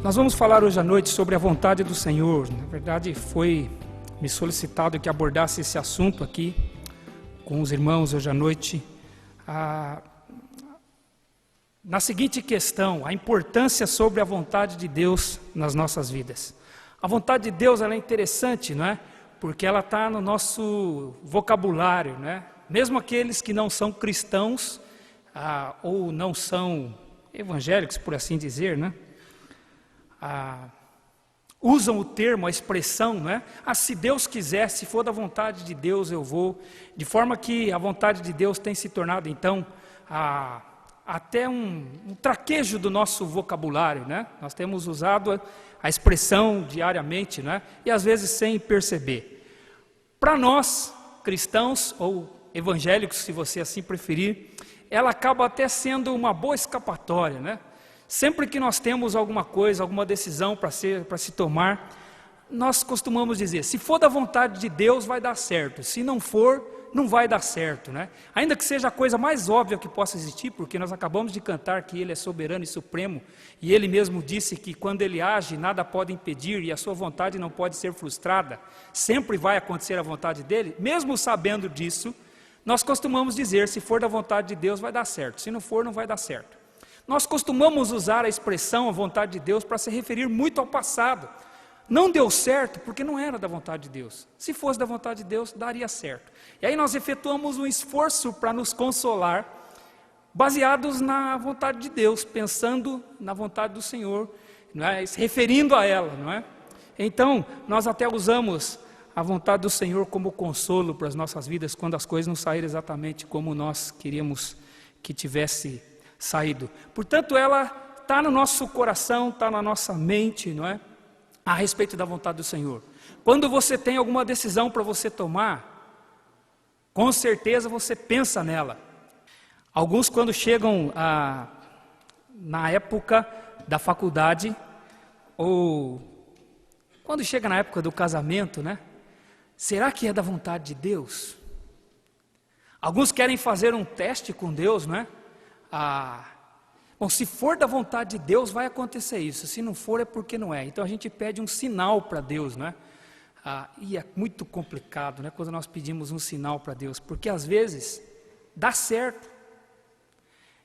Nós vamos falar hoje à noite sobre a vontade do Senhor. Na verdade, foi me solicitado que abordasse esse assunto aqui com os irmãos hoje à noite. Na seguinte questão, a importância sobre a vontade de Deus nas nossas vidas. A vontade de Deus ela é interessante, não é? Porque ela está no nosso vocabulário, né? Mesmo aqueles que não são cristãos ou não são evangélicos, por assim dizer, né? Usam o termo, a expressão, né? Se Deus quiser, se for da vontade de Deus, eu vou. De forma que a vontade de Deus tem se tornado, então, até um traquejo do nosso vocabulário, né? Nós temos usado a expressão diariamente, né? E às vezes sem perceber. Para nós, cristãos ou evangélicos, se você assim preferir, ela acaba até sendo uma boa escapatória, né? Sempre que nós temos alguma coisa, alguma decisão para se tomar, nós costumamos dizer, se for da vontade de Deus vai dar certo, se não for, não vai dar certo, né? Ainda que seja a coisa mais óbvia que possa existir, porque nós acabamos de cantar que Ele é soberano e supremo, e Ele mesmo disse que quando Ele age, nada pode impedir, e a sua vontade não pode ser frustrada, sempre vai acontecer a vontade dEle, mesmo sabendo disso, nós costumamos dizer, se for da vontade de Deus vai dar certo, se não for, não vai dar certo. Nós costumamos usar a expressão, a vontade de Deus, para se referir muito ao passado. Não deu certo porque não era da vontade de Deus. Se fosse da vontade de Deus, daria certo. E aí nós efetuamos um esforço para nos consolar, baseados na vontade de Deus, pensando na vontade do Senhor, não é? Se referindo a ela, não é? Então, nós até usamos a vontade do Senhor como consolo para as nossas vidas, quando as coisas não saíram exatamente como nós queríamos que tivesse saído. Portanto, ela está no nosso coração, está na nossa mente, não é? A respeito da vontade do Senhor. Quando você tem alguma decisão para você tomar, com certeza você pensa nela. Alguns quando chegam na época da faculdade, ou quando chega na época do casamento, né? Será que é da vontade de Deus? Alguns querem fazer um teste com Deus, não é? Bom, se for da vontade de Deus, vai acontecer isso. Se não for, é porque não é. Então a gente pede um sinal para Deus, né? E é muito complicado, né? Quando nós pedimos um sinal para Deus, porque às vezes dá certo.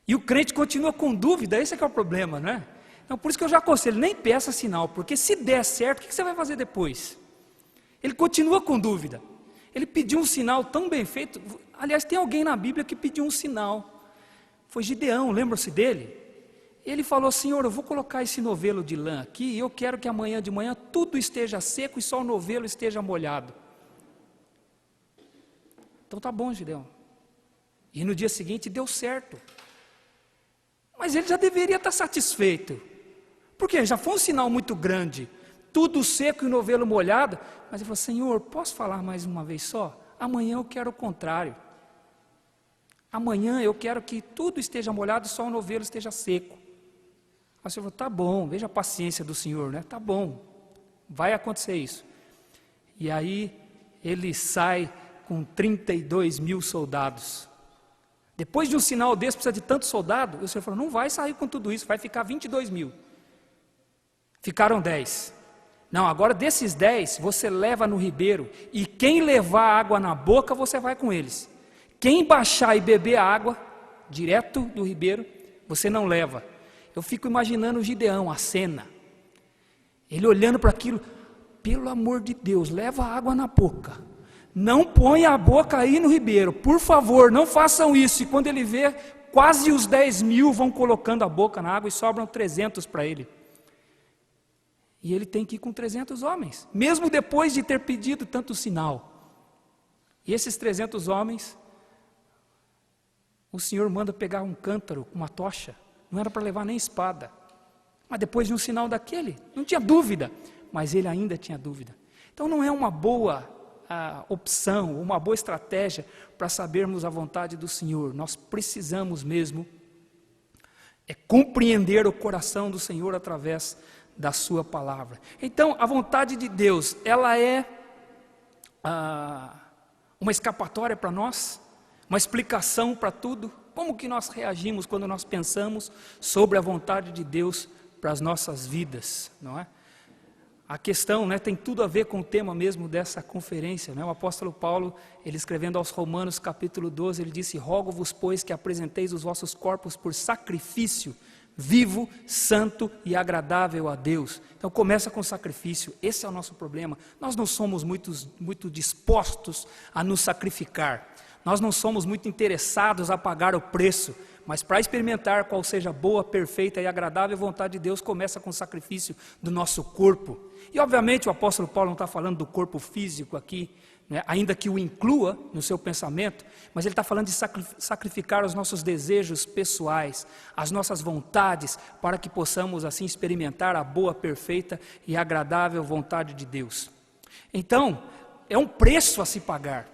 E o crente continua com dúvida, esse é que é o problema, né? Então por isso que eu já aconselho, nem peça sinal, porque se der certo, o que você vai fazer depois? Ele continua com dúvida. Ele pediu um sinal tão bem feito. Aliás, tem alguém na Bíblia que pediu um sinal. Foi Gideão, lembra-se dele? Ele falou, Senhor, eu vou colocar esse novelo de lã aqui, e eu quero que amanhã de manhã tudo esteja seco e só o novelo esteja molhado. Então tá bom, Gideão. E no dia seguinte deu certo. Mas ele já deveria estar satisfeito. Porque já foi um sinal muito grande. Tudo seco e o novelo molhado. Mas ele falou, Senhor, posso falar mais uma vez só? Amanhã eu quero o contrário. Amanhã eu quero que tudo esteja molhado e só o novelo esteja seco. Aí o Senhor falou, tá bom, veja a paciência do Senhor, né? Tá bom, vai acontecer isso. E aí ele sai com 32 mil soldados. Depois de um sinal desse, precisa de tanto soldado? O Senhor falou, não vai sair com tudo isso, vai ficar 22 mil. Ficaram 10. Não, agora desses 10, você leva no ribeiro, e quem levar água na boca, você vai com eles. Quem baixar e beber a água, direto do ribeiro, você não leva. Eu fico imaginando o Gideão, a cena. Ele olhando para aquilo, pelo amor de Deus, leva a água na boca. Não ponha a boca aí no ribeiro, por favor, não façam isso. E quando ele vê, quase os 10 mil vão colocando a boca na água e sobram 300 para ele. E ele tem que ir com 300 homens, mesmo depois de ter pedido tanto sinal. E esses 300 homens, o Senhor manda pegar um cântaro, uma tocha, não era para levar nem espada. Mas depois de um sinal daquele, não tinha dúvida, mas ele ainda tinha dúvida. Então não é uma boa opção, uma boa estratégia para sabermos a vontade do Senhor. Nós precisamos mesmo compreender o coração do Senhor através da sua palavra. Então a vontade de Deus, ela é uma escapatória para nós, uma explicação para tudo. Como que nós reagimos quando nós pensamos sobre a vontade de Deus para as nossas vidas, não é? A questão, né, tem tudo a ver com o tema mesmo dessa conferência, né? O apóstolo Paulo, ele escrevendo aos Romanos capítulo 12, ele disse: rogo-vos, pois, que apresenteis os vossos corpos por sacrifício vivo, santo e agradável a Deus. Então começa com sacrifício. Esse é o nosso problema. Nós não somos muito dispostos a nos sacrificar. Nós não somos muito interessados a pagar o preço. Mas para experimentar qual seja a boa, perfeita e agradável vontade de Deus, começa com o sacrifício do nosso corpo. E obviamente o apóstolo Paulo não está falando do corpo físico aqui, né, ainda que o inclua no seu pensamento, mas ele está falando de sacrificar os nossos desejos pessoais, as nossas vontades, para que possamos assim experimentar a boa, perfeita e agradável vontade de Deus. Então, é um preço a se pagar,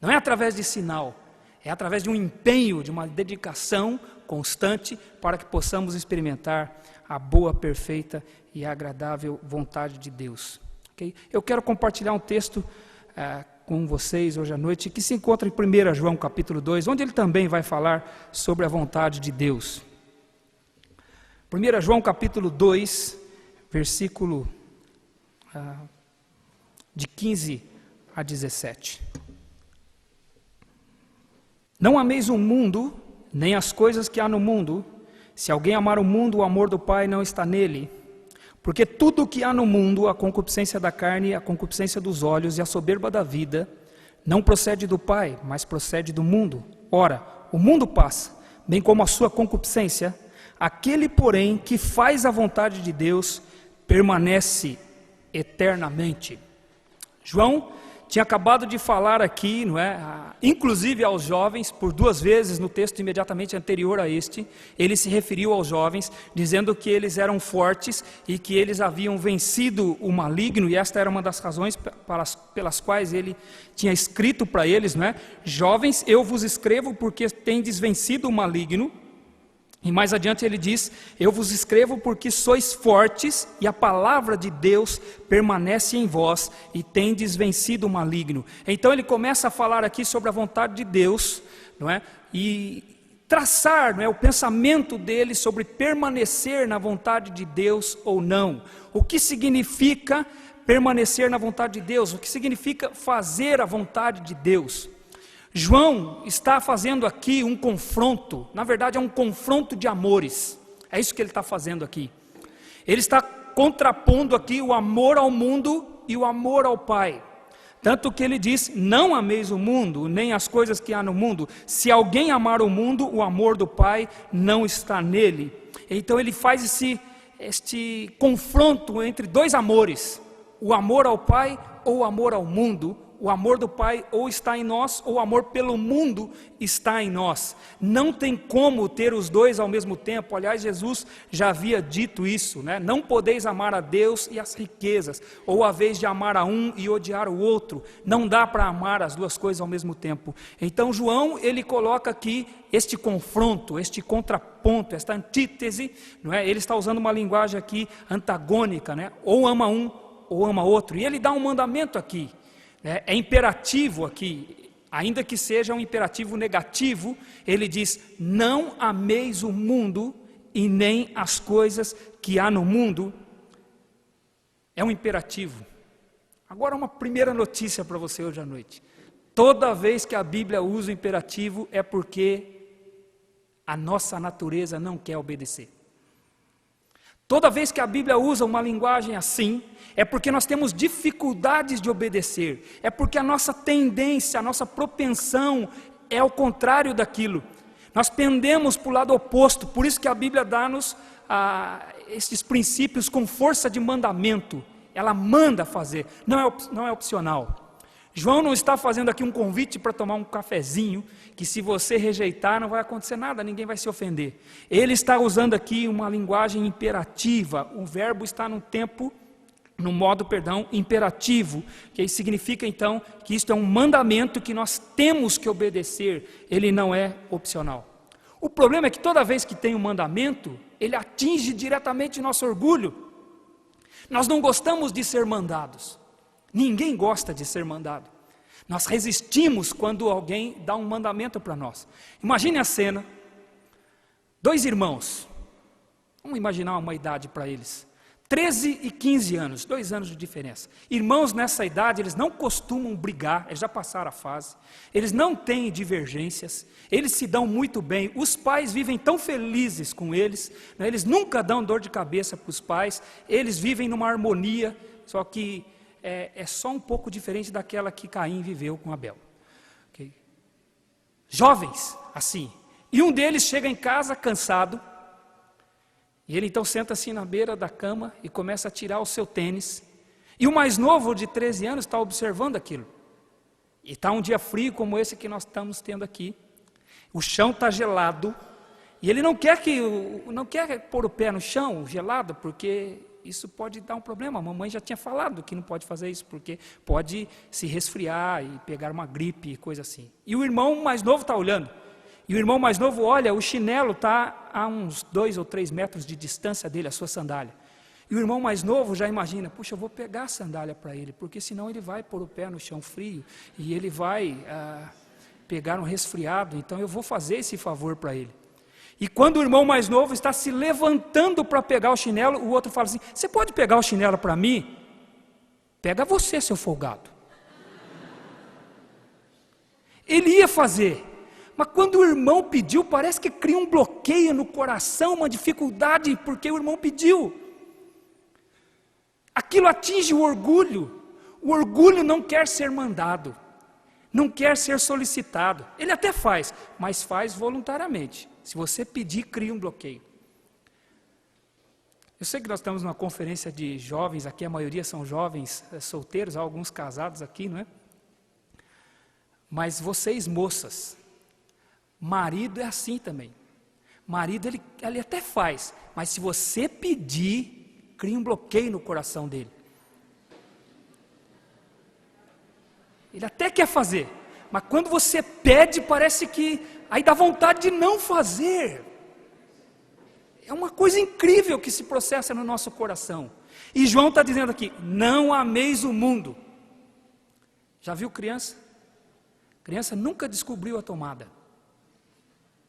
não é através de sinal, é através de um empenho, de uma dedicação constante, para que possamos experimentar a boa, perfeita e agradável vontade de Deus. Okay? Eu quero compartilhar um texto com vocês hoje à noite, que se encontra em 1 João capítulo 2, onde ele também vai falar sobre a vontade de Deus. 1 João capítulo 2, versículo de 15 a 17. Não ameis o mundo, nem as coisas que há no mundo. Se alguém amar o mundo, o amor do Pai não está nele. Porque tudo o que há no mundo, a concupiscência da carne, a concupiscência dos olhos e a soberba da vida, não procede do Pai, mas procede do mundo. Ora, o mundo passa, bem como a sua concupiscência. Aquele, porém, que faz a vontade de Deus, permanece eternamente. João tinha acabado de falar aqui, não é? Inclusive aos jovens, por 2 vezes no texto imediatamente anterior a este, ele se referiu aos jovens, dizendo que eles eram fortes e que eles haviam vencido o maligno, e esta era uma das razões pelas quais ele tinha escrito para eles, não é? Jovens, eu vos escrevo porque tendes vencido o maligno. E mais adiante ele diz: eu vos escrevo porque sois fortes e a palavra de Deus permanece em vós e tendes vencido o maligno. Então ele começa a falar aqui sobre a vontade de Deus, não é? E traçar, não é, o pensamento dele sobre permanecer na vontade de Deus ou não. O que significa permanecer na vontade de Deus? O que significa fazer a vontade de Deus? João está fazendo aqui um confronto, na verdade é um confronto de amores, é isso que ele está fazendo aqui. Ele está contrapondo aqui o amor ao mundo e o amor ao Pai. Tanto que ele diz: não ameis o mundo, nem as coisas que há no mundo. Se alguém amar o mundo, o amor do Pai não está nele. Então ele faz este confronto entre 2 amores, o amor ao Pai ou o amor ao mundo. O amor do Pai ou está em nós, ou o amor pelo mundo está em nós. Não tem como ter os 2 ao mesmo tempo. Aliás, Jesus já havia dito isso, né? Não podeis amar a Deus e as riquezas, ou a vez de amar a um e odiar o outro. Não dá para amar as 2 coisas ao mesmo tempo. Então João, ele coloca aqui este confronto, este contraponto, esta antítese, não é? Ele está usando uma linguagem aqui antagônica, né? Ou ama um, ou ama outro. E ele dá um mandamento aqui. É imperativo aqui, ainda que seja um imperativo negativo, ele diz: não ameis o mundo e nem as coisas que há no mundo. É um imperativo. Agora uma primeira notícia para você hoje à noite: toda vez que a Bíblia usa o imperativo é porque a nossa natureza não quer obedecer. Toda vez que a Bíblia usa uma linguagem assim, é porque nós temos dificuldades de obedecer, é porque a nossa tendência, a nossa propensão é ao contrário daquilo. Nós pendemos para o lado oposto, por isso que a Bíblia dá-nos esses princípios com força de mandamento. Ela manda fazer, não é opcional. João não está fazendo aqui um convite para tomar um cafezinho, que se você rejeitar não vai acontecer nada, ninguém vai se ofender. Ele está usando aqui uma linguagem imperativa, o verbo está no modo imperativo, que significa então que isto é um mandamento que nós temos que obedecer, ele não é opcional. O problema é que toda vez que tem um mandamento, ele atinge diretamente nosso orgulho. Nós não gostamos de ser mandados. Ninguém gosta de ser mandado. Nós resistimos quando alguém dá um mandamento para nós. Imagine a cena: 2 irmãos, Vamos imaginar uma idade para eles. 13 e 15 anos, 2 anos de diferença. Irmãos nessa idade, eles não costumam brigar, eles já passaram a fase. Eles não têm divergências, eles se dão muito bem. Os pais vivem tão felizes com eles, né? Eles nunca dão dor de cabeça para os pais, eles vivem numa harmonia, só que é só um pouco diferente daquela que Caim viveu com Abel. Okay? Jovens, assim. E um deles chega em casa cansado, e ele então senta assim na beira da cama e começa a tirar o seu tênis. E o mais novo, de 13 anos, está observando aquilo. E está um dia frio como esse que nós estamos tendo aqui. O chão está gelado. E ele não quer pôr o pé no chão gelado, porque isso pode dar um problema. A mamãe já tinha falado que não pode fazer isso, porque pode se resfriar e pegar uma gripe e coisa assim. E o irmão mais novo está olhando. E o irmão mais novo olha, o chinelo está a uns 2 ou 3 metros de distância dele, a sua sandália. E o irmão mais novo já imagina, puxa, eu vou pegar a sandália para ele, porque senão ele vai pôr o pé no chão frio, e ele vai pegar um resfriado, então eu vou fazer esse favor para ele. E quando o irmão mais novo está se levantando para pegar o chinelo, o outro fala assim, você pode pegar o chinelo para mim? Pega você, seu folgado. Ele ia fazer. Mas quando o irmão pediu, parece que cria um bloqueio no coração, uma dificuldade, porque o irmão pediu. Aquilo atinge o orgulho. O orgulho não quer ser mandado, não quer ser solicitado. Ele até faz, mas faz voluntariamente. Se você pedir, cria um bloqueio. Eu sei que nós estamos numa conferência de jovens, aqui a maioria são jovens solteiros, há alguns casados aqui, não é? Mas vocês, moças, marido é assim também. Marido, ele até faz, mas se você pedir, cria um bloqueio no coração dele. Ele até quer fazer, mas quando você pede, parece que aí dá vontade de não fazer. É uma coisa incrível que se processa no nosso coração. E João está dizendo aqui, não ameis o mundo. Já viu criança? Criança nunca descobriu a tomada.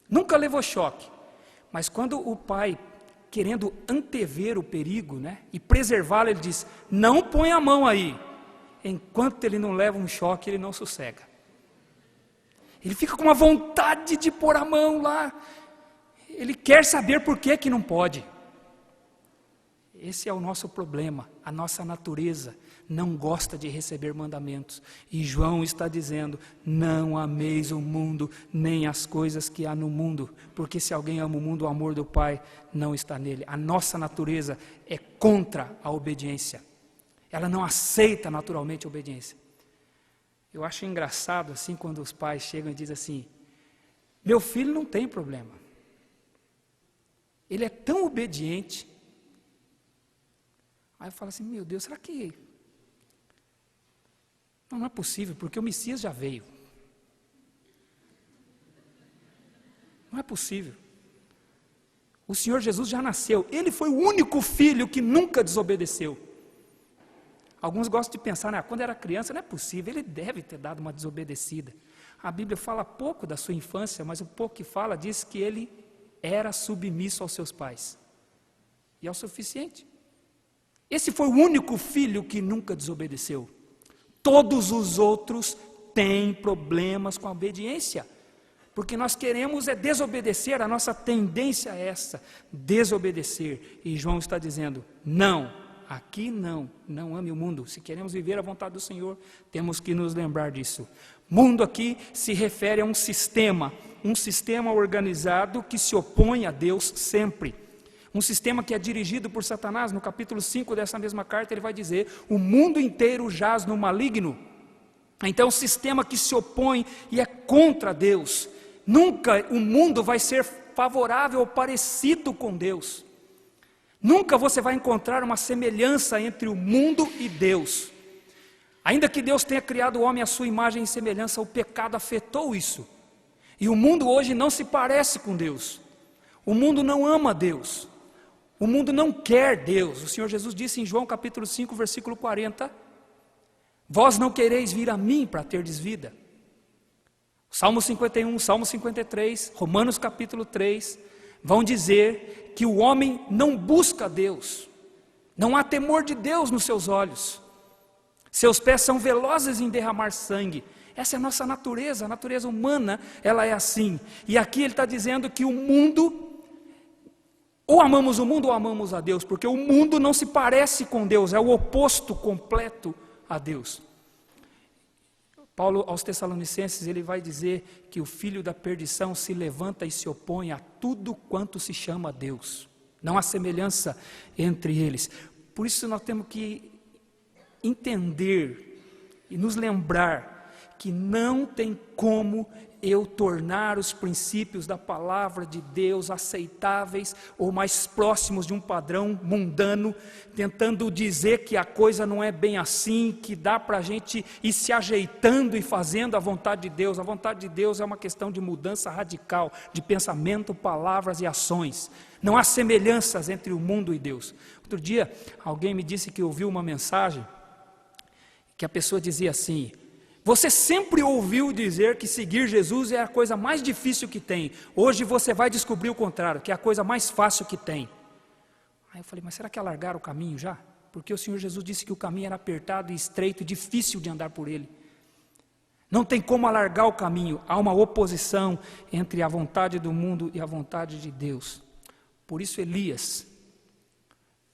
Nunca levou choque, mas quando o pai, querendo antever o perigo, né, e preservá-lo, ele diz, não põe a mão aí, enquanto ele não leva um choque, ele não sossega. Ele fica com uma vontade de pôr a mão lá, ele quer saber por que não pode. Esse é o nosso problema, a nossa natureza não gosta de receber mandamentos. E João está dizendo, não ameis o mundo, nem as coisas que há no mundo, porque se alguém ama o mundo, o amor do Pai não está nele. A nossa natureza é contra a obediência. Ela não aceita naturalmente a obediência. Eu acho engraçado assim quando os pais chegam e dizem assim, meu filho não tem problema. Ele é tão obediente. Aí eu falo assim, meu Deus, será que... Não é possível, porque o Messias já veio. Não é possível. O Senhor Jesus já nasceu. Ele foi o único filho que nunca desobedeceu. Alguns gostam de pensar, quando era criança não é possível, ele deve ter dado uma desobedecida. A Bíblia fala pouco da sua infância, mas o pouco que fala diz que ele era submisso aos seus pais. E é o suficiente. Esse foi o único filho que nunca desobedeceu. Todos os outros têm problemas com a obediência, porque nós queremos desobedecer, a nossa tendência é essa, desobedecer. E João está dizendo, não, aqui não ame o mundo. Se queremos viver a vontade do Senhor, temos que nos lembrar disso. Mundo aqui se refere a um sistema organizado que se opõe a Deus sempre. Um sistema que é dirigido por Satanás. No capítulo 5 dessa mesma carta ele vai dizer, o mundo inteiro jaz no maligno. Então é um sistema que se opõe e é contra Deus. Nunca o mundo vai ser favorável ou parecido com Deus. Nunca você vai encontrar uma semelhança entre o mundo e Deus. Ainda que Deus tenha criado o homem à sua imagem e semelhança, o pecado afetou isso. E o mundo hoje não se parece com Deus. O mundo não ama Deus. O mundo não quer Deus. O Senhor Jesus disse em João capítulo 5, versículo 40, vós não quereis vir a mim para terdes vida. Salmo 51, Salmo 53, Romanos capítulo 3, vão dizer que o homem não busca Deus, não há temor de Deus nos seus olhos, seus pés são velozes em derramar sangue. Essa é a nossa natureza, a natureza humana, ela é assim. E aqui ele está dizendo que o mundo, ou amamos o mundo ou amamos a Deus, porque o mundo não se parece com Deus, é o oposto completo a Deus. Paulo aos Tessalonicenses, ele vai dizer que o filho da perdição se levanta e se opõe a tudo quanto se chama Deus. Não há semelhança entre eles. Por isso nós temos que entender e nos lembrar que não tem como eu tornar os princípios da palavra de Deus aceitáveis ou mais próximos de um padrão mundano, tentando dizer que a coisa não é bem assim, que dá para a gente ir se ajeitando e fazendo a vontade de Deus. A vontade de Deus é uma questão de mudança radical, de pensamento, palavras e ações. Não há semelhanças entre o mundo e Deus. Outro dia, alguém me disse que ouviu uma mensagem, que a pessoa dizia assim: você sempre ouviu dizer que seguir Jesus é a coisa mais difícil que tem. Hoje você vai descobrir o contrário, que é a coisa mais fácil que tem. Aí eu falei, mas será que alargaram o caminho já? Porque o Senhor Jesus disse que o caminho era apertado e estreito e difícil de andar por ele. Não tem como alargar o caminho. Há uma oposição entre a vontade do mundo e a vontade de Deus. Por isso Elias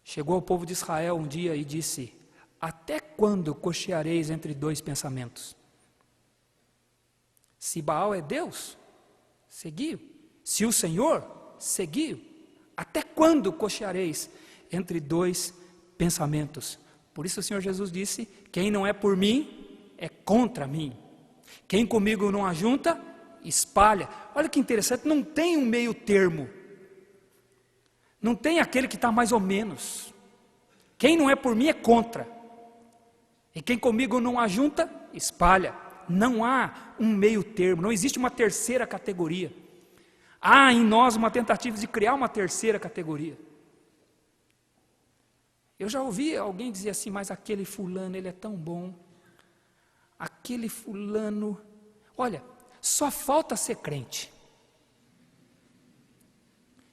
chegou ao povo de Israel um dia e disse: até quando cocheareis entre dois pensamentos? Se Baal é Deus, seguiu. Se o Senhor, seguiu. Até quando cocheareis entre dois pensamentos? Por isso o Senhor Jesus disse: quem não é por mim, é contra mim. Quem comigo não ajunta, espalha. Olha que interessante, não tem um meio termo. Não tem aquele que está mais ou menos. Quem não é por mim é contra. E quem comigo não ajunta, espalha. Não há um meio termo, não existe uma terceira categoria. Há em nós uma tentativa de criar uma terceira categoria. Eu já ouvi alguém dizer assim, mas aquele fulano, ele é tão bom. Aquele fulano, olha, só falta ser crente.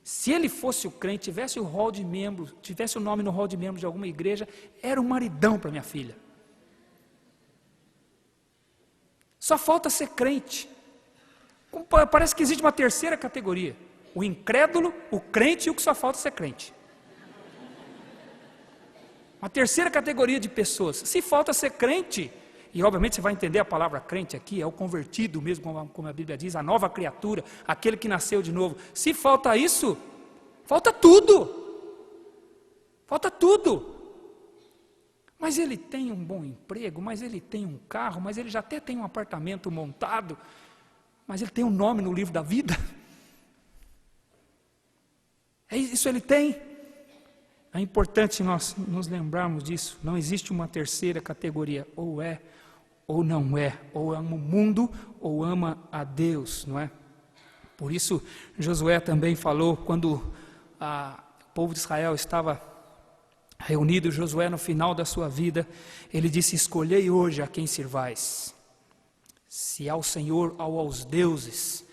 Se ele fosse o crente, tivesse o rol de membros, tivesse o nome no rol de membros de alguma igreja, era um maridão para minha filha. Só falta ser crente. Parece que existe uma terceira categoria: o incrédulo, o crente e o que só falta ser crente. Uma terceira categoria de pessoas. Se falta ser crente, e obviamente você vai entender a palavra crente aqui, é o convertido mesmo, como a Bíblia diz, a nova criatura, aquele que nasceu de novo. Se falta isso, falta tudo. Falta tudo. Mas ele tem um bom emprego, mas ele tem um carro, mas ele já até tem um apartamento montado, mas ele tem um nome no livro da vida. É isso ele tem. É importante nós nos lembrarmos disso. Não existe uma terceira categoria, ou é ou não é, ou ama o mundo ou ama a Deus, não é? Por isso Josué também falou, quando o povo de Israel estava reunido, Josué no final da sua vida, ele disse: escolhei hoje a quem sirvais, se ao Senhor ou aos deuses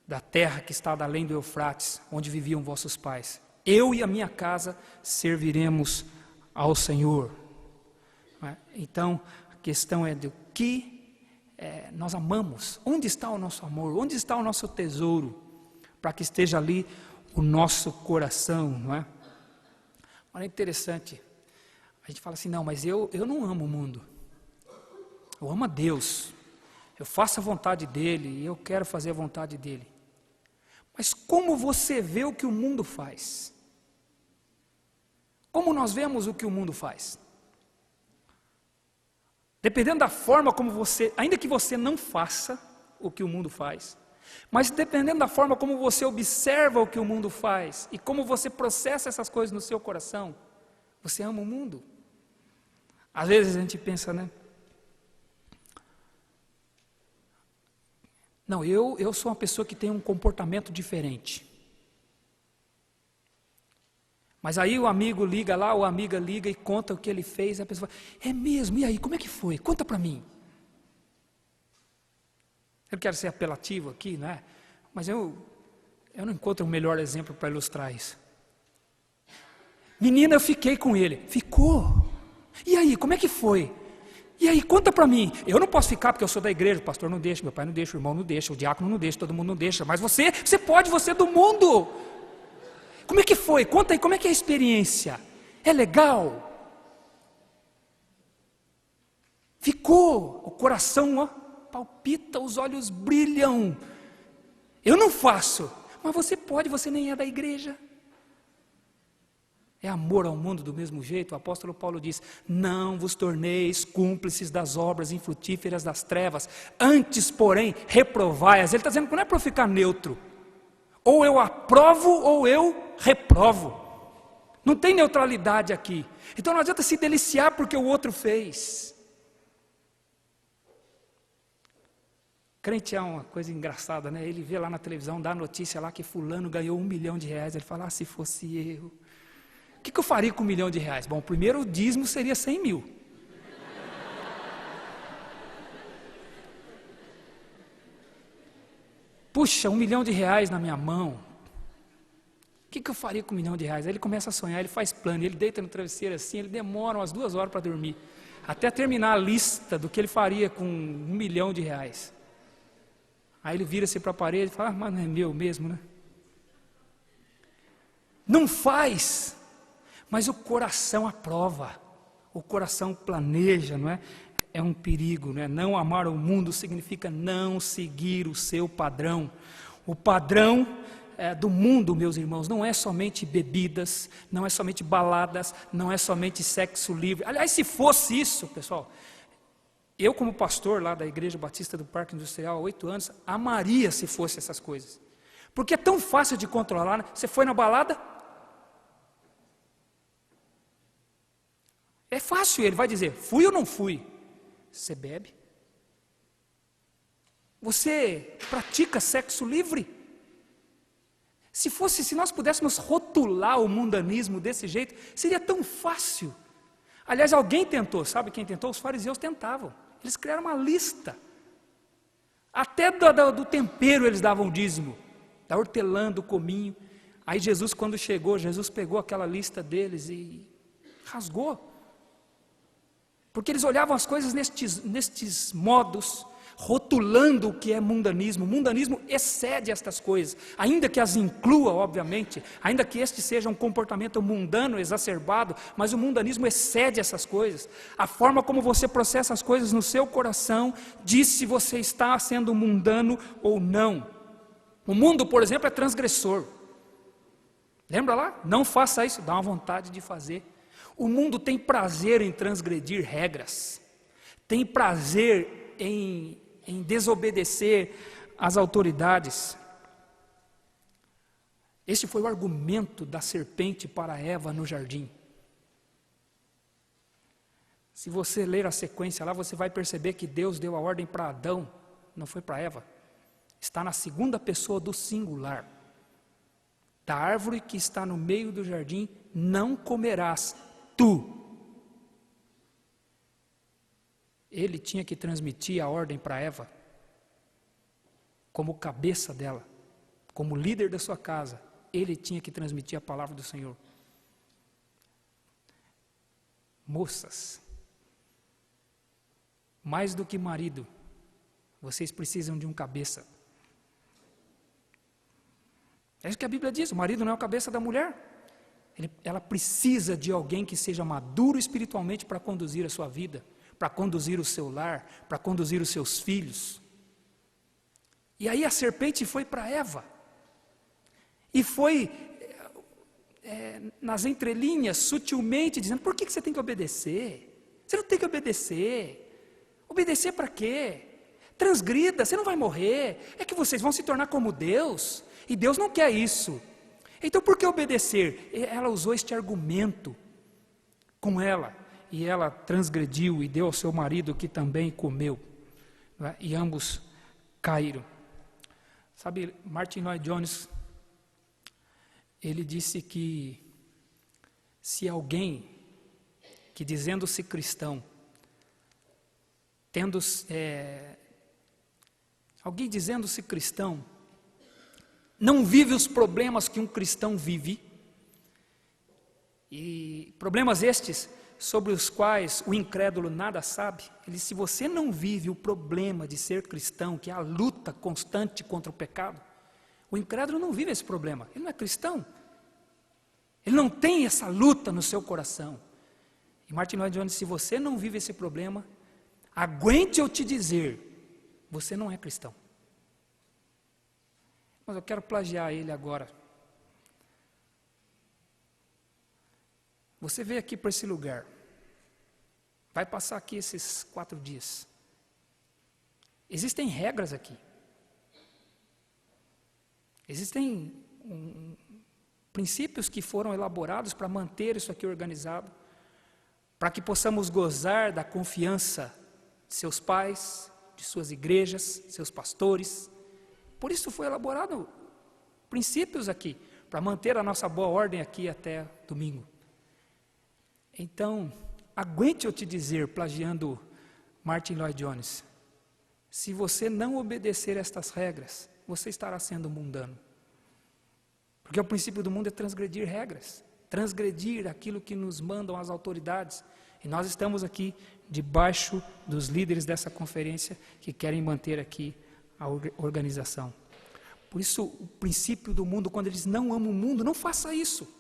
da terra que está além do Eufrates, onde viviam vossos pais. Eu e a minha casa serviremos ao Senhor. Então, a questão é do que nós amamos. Onde está o nosso amor? Onde está o nosso tesouro? Para que esteja ali o nosso coração, não é? Olha, é interessante. A gente fala assim, não, mas eu não amo o mundo. Eu amo a Deus. Eu faço a vontade dEle e eu quero fazer a vontade dEle. Mas como você vê o que o mundo faz? Como nós vemos o que o mundo faz? Dependendo da forma como você, ainda que você não faça o que o mundo faz, mas dependendo da forma como você observa o que o mundo faz e como você processa essas coisas no seu coração, você ama o mundo. Às vezes a gente pensa, né? Não, eu sou uma pessoa que tem um comportamento diferente. Mas aí o amigo liga lá, ou a amiga liga e conta o que ele fez, e a pessoa fala, é mesmo? E aí, como é que foi? Conta para mim. Eu não quero ser apelativo aqui, né? Mas eu Eu não encontro um melhor exemplo para ilustrar isso. Menina, eu fiquei com ele. Ficou. E aí, como é que foi? E aí, conta para mim. Eu não posso ficar porque eu sou da igreja, o pastor não deixa, meu pai não deixa, o irmão não deixa, o diácono não deixa, todo mundo não deixa. Mas você pode, você é do mundo. Como é que foi? Conta aí, como é que é a experiência? É legal? Ficou. O coração, ó, palpita, os olhos brilham. Eu não faço. Mas você pode, você nem é da igreja. É amor ao mundo do mesmo jeito. O apóstolo Paulo diz: não vos torneis cúmplices das obras infrutíferas das trevas, antes, porém, reprovai-as. Ele está dizendo que não é para eu ficar neutro. Ou eu aprovo ou eu reprovo. Não tem neutralidade aqui. Então não adianta se deliciar porque o outro fez. Crente é uma coisa engraçada, né? Ele vê lá na televisão, dá a notícia lá que fulano ganhou R$1 milhão. Ele fala: ah, se fosse eu. O que eu faria com R$1 milhão? Bom, primeiro o dízimo seria 100 mil. Puxa, R$1 milhão na minha mão. O que eu faria com R$1 milhão? Aí ele começa a sonhar, ele faz plano, ele deita no travesseiro assim, ele demora umas 2 horas para dormir, até terminar a lista do que ele faria com R$1 milhão. Aí ele vira-se para a parede e fala: ah, mas não é meu mesmo, né? Não faz, mas o coração aprova, o coração planeja, não é? É um perigo, não é? Não amar o mundo significa não seguir o seu padrão. O padrão do mundo, meus irmãos, não é somente bebidas, não é somente baladas, não é somente sexo livre. Aliás, se fosse isso, pessoal, eu como pastor lá da Igreja Batista do Parque Industrial há 8 anos, amaria se fosse essas coisas. Porque é tão fácil de controlar, né? Você foi na balada? É fácil, ele vai dizer: fui ou não fui? Você bebe? Você pratica sexo livre? Se nós pudéssemos rotular o mundanismo desse jeito, seria tão fácil. Aliás, alguém tentou, sabe quem tentou? Os fariseus tentavam. Eles criaram uma lista. Até do tempero eles davam dízimo, da hortelã, do cominho. Aí Jesus, quando chegou, Jesus pegou aquela lista deles e rasgou. Porque eles olhavam as coisas nestes modos, rotulando o que é mundanismo. O mundanismo excede estas coisas, ainda que as inclua, obviamente, ainda que este seja um comportamento mundano, exacerbado, mas o mundanismo excede essas coisas. A forma como você processa as coisas no seu coração diz se você está sendo mundano ou não. O mundo, por exemplo, é transgressor. Lembra lá? Não faça isso, dá uma vontade de fazer. O mundo tem prazer em transgredir regras, tem prazer em desobedecer às autoridades. Este foi o argumento da serpente para Eva no jardim. Se você ler a sequência lá, você vai perceber que Deus deu a ordem para Adão, não foi para Eva. Está na segunda pessoa do singular. Da árvore que está no meio do jardim, não comerás tu. Ele tinha que transmitir a ordem para Eva, como cabeça dela, como líder da sua casa. Ele tinha que transmitir a palavra do Senhor. Moças, mais do que marido, vocês precisam de um cabeça. É isso que a Bíblia diz: o marido não é a cabeça da mulher. Ela precisa de alguém que seja maduro espiritualmente para conduzir a sua vida, para conduzir o seu lar, para conduzir os seus filhos. E aí a serpente foi para Eva, e foi nas entrelinhas, sutilmente, dizendo: por que você tem que obedecer? Você não tem que obedecer. Obedecer para quê? Transgrida, você não vai morrer. É que vocês vão se tornar como Deus, e Deus não quer isso. Então por que obedecer? Ela usou este argumento com ela, e ela transgrediu e deu ao seu marido, que também comeu, né? E ambos caíram. Sabe, Martin Lloyd-Jones, ele disse que se alguém que, dizendo-se cristão, alguém dizendo-se cristão, não vive os problemas que um cristão vive, e problemas estes sobre os quais o incrédulo nada sabe. Ele diz: se você não vive o problema de ser cristão, que é a luta constante contra o pecado, o incrédulo não vive esse problema, ele não é cristão, ele não tem essa luta no seu coração. E Martin Lloyd Jones: se você não vive esse problema, aguente eu te dizer, você não é cristão. Mas eu quero plagiar ele agora. Você veio aqui para esse lugar, vai passar aqui esses 4 dias. Existem regras aqui. Existem princípios que foram elaborados para manter isso aqui organizado, para que possamos gozar da confiança de seus pais, de suas igrejas, seus pastores. Por isso foi elaborado princípios aqui, para manter a nossa boa ordem aqui até domingo. Então, aguente eu te dizer, plagiando Martin Lloyd Jones, se você não obedecer estas regras, você estará sendo mundano. Porque o princípio do mundo é transgredir regras, transgredir aquilo que nos mandam as autoridades. E nós estamos aqui debaixo dos líderes dessa conferência que querem manter aqui a organização. Por isso, o princípio do mundo, quando eles não amam o mundo, não faça isso.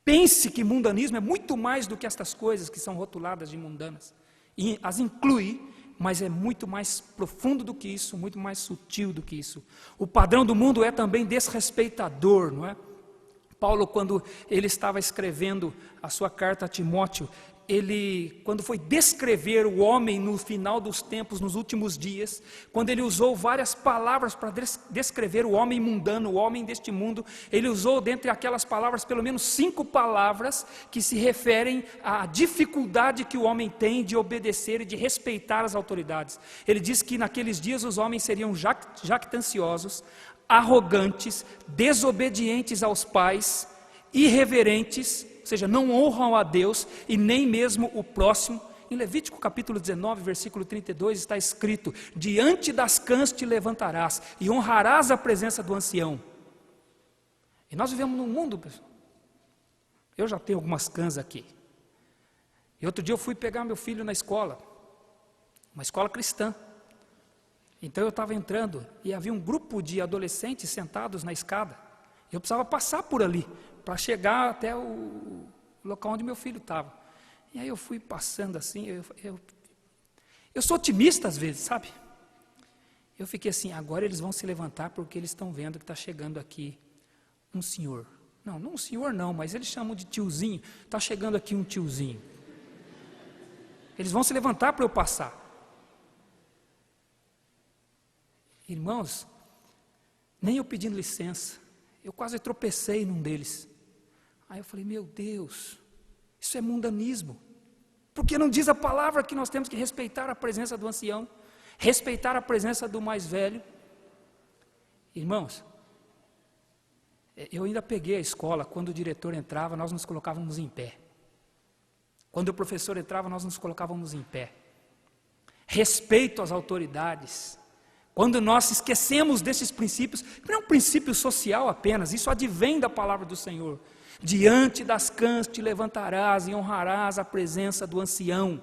Pense que mundanismo é muito mais do que estas coisas que são rotuladas de mundanas. E as inclui, mas é muito mais profundo do que isso, muito mais sutil do que isso. O padrão do mundo é também desrespeitador, não é? Paulo, quando ele estava escrevendo a sua carta a Timóteo, ele, quando foi descrever o homem no final dos tempos, nos últimos dias, quando ele usou várias palavras para descrever o homem mundano, o homem deste mundo, ele usou dentre aquelas palavras pelo menos 5 palavras que se referem à dificuldade que o homem tem de obedecer e de respeitar as autoridades. Ele diz que naqueles dias os homens seriam jactanciosos, arrogantes, desobedientes aos pais, irreverentes, ou seja, não honram a Deus e nem mesmo o próximo. Em Levítico capítulo 19, versículo 32 está escrito: diante das cãs te levantarás e honrarás a presença do ancião. E nós vivemos num mundo, pessoal, eu já tenho algumas cãs aqui, e outro dia eu fui pegar meu filho na escola, uma escola cristã. Então eu estava entrando e havia um grupo de adolescentes sentados na escada. Eu precisava passar por ali para chegar até o local onde meu filho estava. E aí eu fui passando assim, eu sou otimista às vezes, sabe? Eu fiquei assim: agora eles vão se levantar porque eles estão vendo que está chegando aqui um senhor. Não um senhor não, mas eles chamam de tiozinho. Está chegando aqui um tiozinho. Eles vão se levantar para eu passar. Irmãos, nem eu pedindo licença, eu quase tropecei num deles. Aí eu falei: meu Deus, isso é mundanismo. Porque não diz a palavra que nós temos que respeitar a presença do ancião, respeitar a presença do mais velho? Irmãos, eu ainda peguei a escola, quando o diretor entrava, nós nos colocávamos em pé. Quando o professor entrava, nós nos colocávamos em pé. Respeito às autoridades. Quando nós esquecemos desses princípios, não é um princípio social apenas, isso advém da palavra do Senhor. Diante das cãs te levantarás e honrarás a presença do ancião.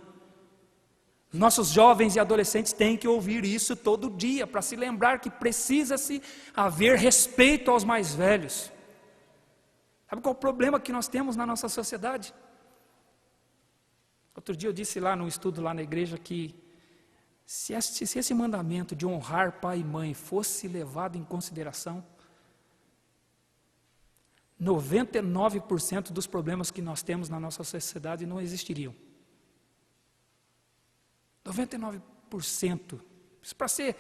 Nossos jovens e adolescentes têm que ouvir isso todo dia, para se lembrar que precisa-se haver respeito aos mais velhos. Sabe qual é o problema que nós temos na nossa sociedade? Outro dia eu disse lá num estudo lá na igreja que se esse mandamento de honrar pai e mãe fosse levado em consideração, 99% dos problemas que nós temos na nossa sociedade não existiriam. 99%. Isso para ser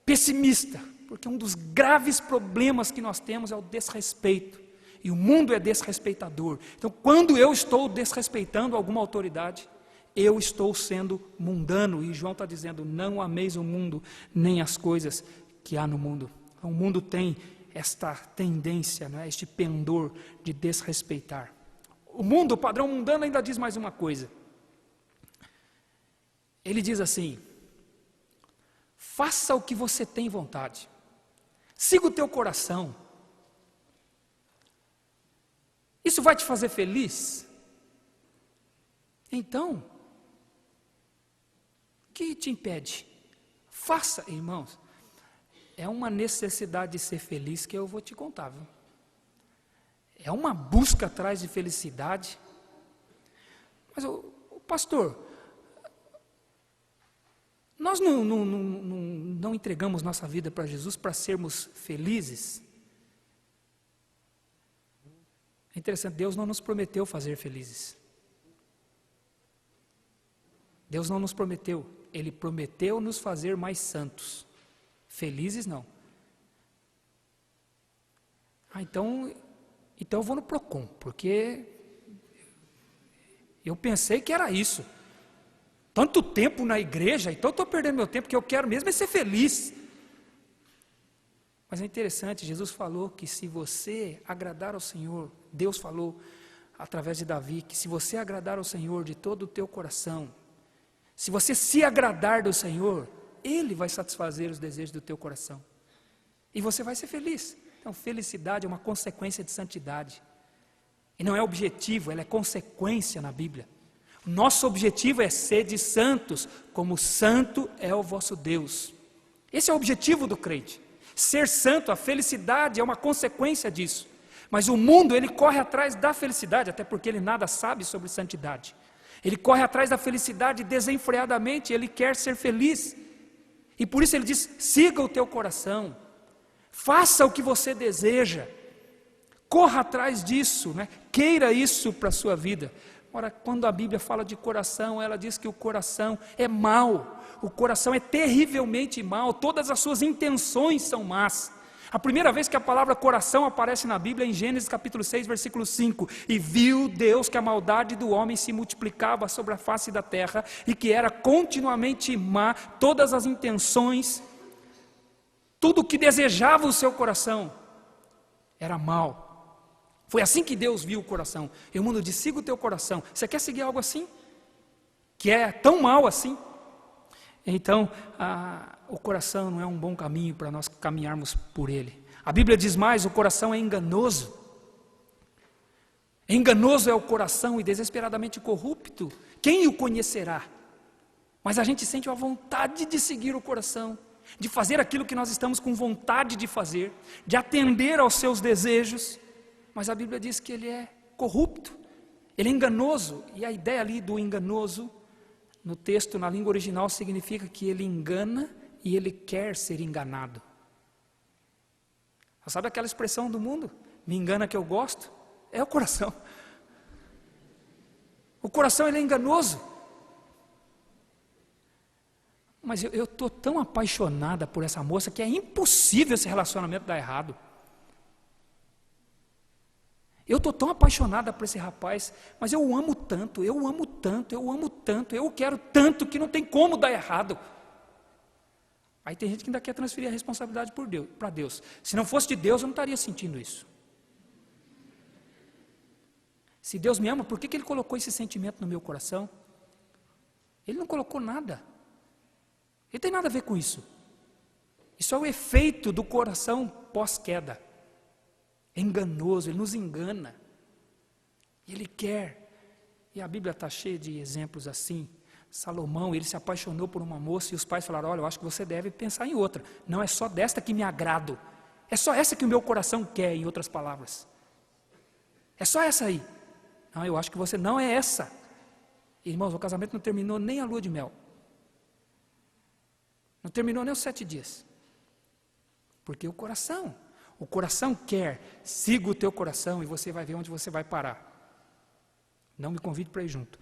pessimista, porque um dos graves problemas que nós temos é o desrespeito. E o mundo é desrespeitador. Então, quando eu estou desrespeitando alguma autoridade, eu estou sendo mundano. E João está dizendo: não ameis o mundo, nem as coisas que há no mundo. O mundo tem esta tendência, né, este pendor de desrespeitar. O mundo, o padrão mundano, ainda diz mais uma coisa. Ele diz assim: faça o que você tem vontade, Siga o teu coração. Isso vai te fazer feliz? Então, o que te impede? Faça, irmãos. É uma necessidade de ser feliz que eu vou te contar, viu? É uma busca atrás de felicidade. Mas, pastor, nós não entregamos nossa vida para Jesus para sermos felizes? É interessante, Deus não nos prometeu fazer felizes. Deus não nos prometeu, Ele prometeu nos fazer mais santos. Felizes não. Então eu vou no Procon, porque eu pensei que era isso. Tanto tempo na igreja, então eu estou perdendo meu tempo, porque eu quero mesmo é ser feliz. Mas é interessante, Jesus falou que se você agradar ao Senhor, Deus falou através de Davi, que se você agradar ao Senhor de todo o teu coração, se você se agradar do Senhor, Ele vai satisfazer os desejos do teu coração. E você vai ser feliz. Então, felicidade é uma consequência de santidade. E não é objetivo, ela é consequência na Bíblia. O nosso objetivo é ser de santos, como santo é o vosso Deus. Esse é o objetivo do crente. Ser santo, a felicidade é uma consequência disso. Mas o mundo, ele corre atrás da felicidade, até porque ele nada sabe sobre santidade. Ele corre atrás da felicidade desenfreadamente, ele quer ser feliz. E por isso ele diz, siga o teu coração, faça o que você deseja, corra atrás disso, né? Queira isso para a sua vida. Ora, quando a Bíblia fala de coração, ela diz que o coração é mau, o coração é terrivelmente mau, todas as suas intenções são más. A primeira vez que a palavra coração aparece na Bíblia é em Gênesis capítulo 6, versículo 5. E viu Deus que a maldade do homem se multiplicava sobre a face da terra e que era continuamente má, todas as intenções, tudo o que desejava o seu coração era mau. Foi assim que Deus viu o coração. E o mundo diz, siga o teu coração. Você quer seguir algo assim? Que é tão mal assim? Então, o coração não é um bom caminho para nós caminharmos por ele. A Bíblia diz mais, o coração é enganoso. Enganoso é o coração e desesperadamente corrupto. Quem o conhecerá? Mas a gente sente uma vontade de seguir o coração, de fazer aquilo que nós estamos com vontade de fazer, de atender aos seus desejos. Mas a Bíblia diz que ele é corrupto, ele é enganoso. E a ideia ali do enganoso, no texto, na língua original, significa que ele engana e ele quer ser enganado. Sabe aquela expressão do mundo? Me engana que eu gosto? É o coração. O coração ele é enganoso. Mas eu estou tão apaixonada por essa moça que é impossível esse relacionamento dar errado. Eu estou tão apaixonada por esse rapaz, mas eu o amo tanto, eu o amo tanto, eu o amo tanto, eu o quero tanto que não tem como dar errado. Aí tem gente que ainda quer transferir a responsabilidade para Deus. Se não fosse de Deus, eu não estaria sentindo isso. Se Deus me ama, por que Ele colocou esse sentimento no meu coração? Ele não colocou nada. Ele tem nada a ver com isso. Isso é o efeito do coração pós-queda. É enganoso, ele nos engana. E ele quer. E a Bíblia está cheia de exemplos assim. Salomão, ele se apaixonou por uma moça e os pais falaram, olha, eu acho que você deve pensar em outra. Não é só desta que me agrado. É só essa que o meu coração quer, em outras palavras. É só essa aí. Não, eu acho que você não é essa. Irmãos, o casamento não terminou nem a lua de mel. Não terminou nem os 7 dias. Porque o coração quer, siga o teu coração e você vai ver onde você vai parar. Não me convide para ir junto.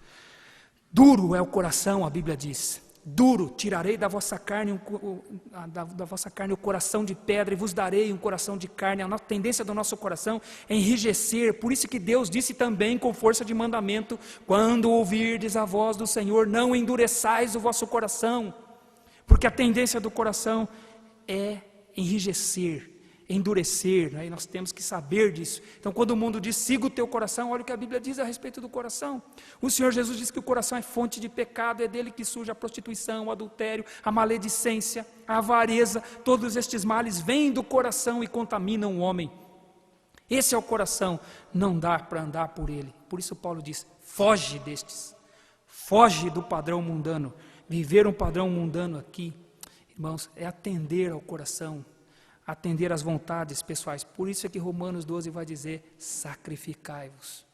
Duro é o coração, a Bíblia diz. Duro, tirarei da vossa carne o coração de pedra e vos darei um coração de carne. A tendência do nosso coração é enrijecer. Por isso que Deus disse também com força de mandamento, quando ouvirdes a voz do Senhor, não endureçais o vosso coração. Porque a tendência do coração é enrijecer, endurecer, né? E nós temos que saber disso. Então, quando o mundo diz, siga o teu coração, olha o que a Bíblia diz a respeito do coração. O Senhor Jesus diz que o coração é fonte de pecado, é dele que surge a prostituição, o adultério, a maledicência, a avareza. Todos estes males vêm do coração e contaminam o homem. Esse é o coração, não dá para andar por ele. Por isso Paulo diz, foge destes, foge do padrão mundano. Viver um padrão mundano aqui, irmãos, é atender ao coração, atender às vontades pessoais. Por isso é que Romanos 12 vai dizer, sacrificai-vos.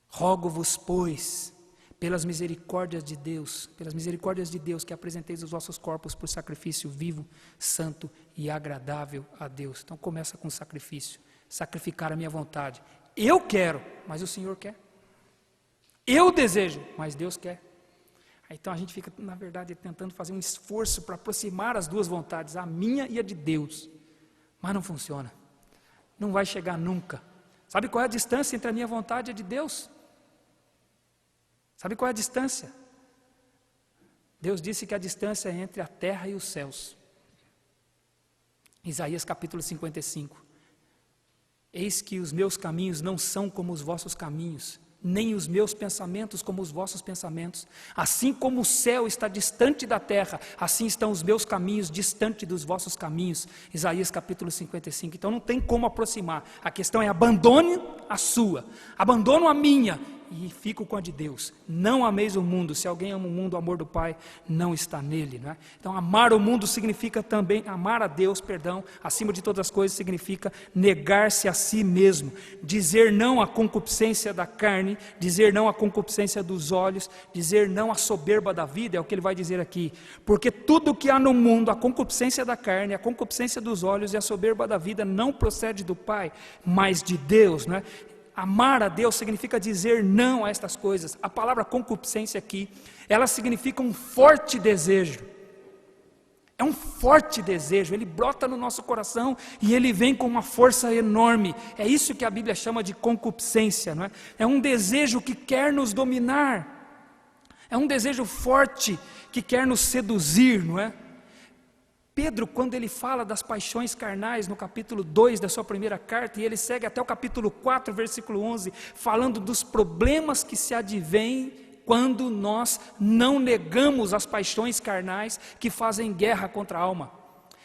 Rogo-vos, pois, pelas misericórdias de Deus, que apresenteis os vossos corpos por sacrifício vivo, santo e agradável a Deus. Então começa com sacrifício, sacrificar a minha vontade. Eu quero, mas o Senhor quer. Eu desejo, mas Deus quer. Então a gente fica, na verdade, tentando fazer um esforço para aproximar as duas vontades, a minha e a de Deus. Mas não funciona. Não vai chegar nunca. Sabe qual é a distância entre a minha vontade e a de Deus? Sabe qual é a distância? Deus disse que a distância é entre a terra e os céus. Isaías capítulo 55. Eis que os meus caminhos não são como os vossos caminhos, nem os meus pensamentos como os vossos pensamentos. Assim como o céu está distante da terra, assim estão os meus caminhos distante dos vossos caminhos. Isaías capítulo 55. Então não tem como aproximar. A questão é abandone a sua, abandono a minha e fico com a de Deus. Não ameis o mundo. Se alguém ama o mundo, o amor do Pai não está nele, não é? Então amar o mundo significa também, amar a Deus, acima de todas as coisas, significa negar-se a si mesmo, dizer não à concupiscência da carne, dizer não à concupiscência dos olhos, dizer não à soberba da vida, é o que ele vai dizer aqui. Porque tudo que há no mundo, a concupiscência da carne, a concupiscência dos olhos e a soberba da vida não procede do Pai, mas de Deus, não é? Amar a Deus significa dizer não a estas coisas. A palavra concupiscência aqui, ela significa um forte desejo. É um forte desejo, ele brota no nosso coração e ele vem com uma força enorme. É isso que a Bíblia chama de concupiscência, não é? É um desejo que quer nos dominar. É um desejo forte que quer nos seduzir, não é? Pedro, quando ele fala das paixões carnais no capítulo 2 da sua primeira carta, e ele segue até o capítulo 4, versículo 11, falando dos problemas que se advêm quando nós não negamos as paixões carnais que fazem guerra contra a alma.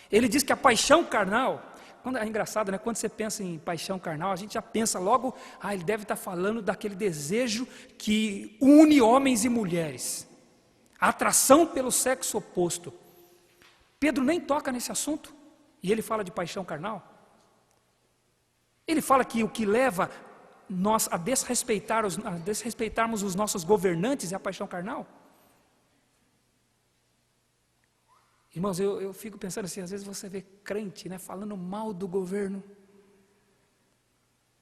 Ele diz que a paixão carnal, é engraçado, né? Quando você pensa em paixão carnal, a gente já pensa logo, ele deve estar falando daquele desejo que une homens e mulheres, a atração pelo sexo oposto. Pedro nem toca nesse assunto, e ele fala de paixão carnal. Ele fala que o que leva nós a desrespeitarmos os nossos governantes é a paixão carnal. Irmãos, eu fico pensando assim, às vezes você vê crente, né, falando mal do governo.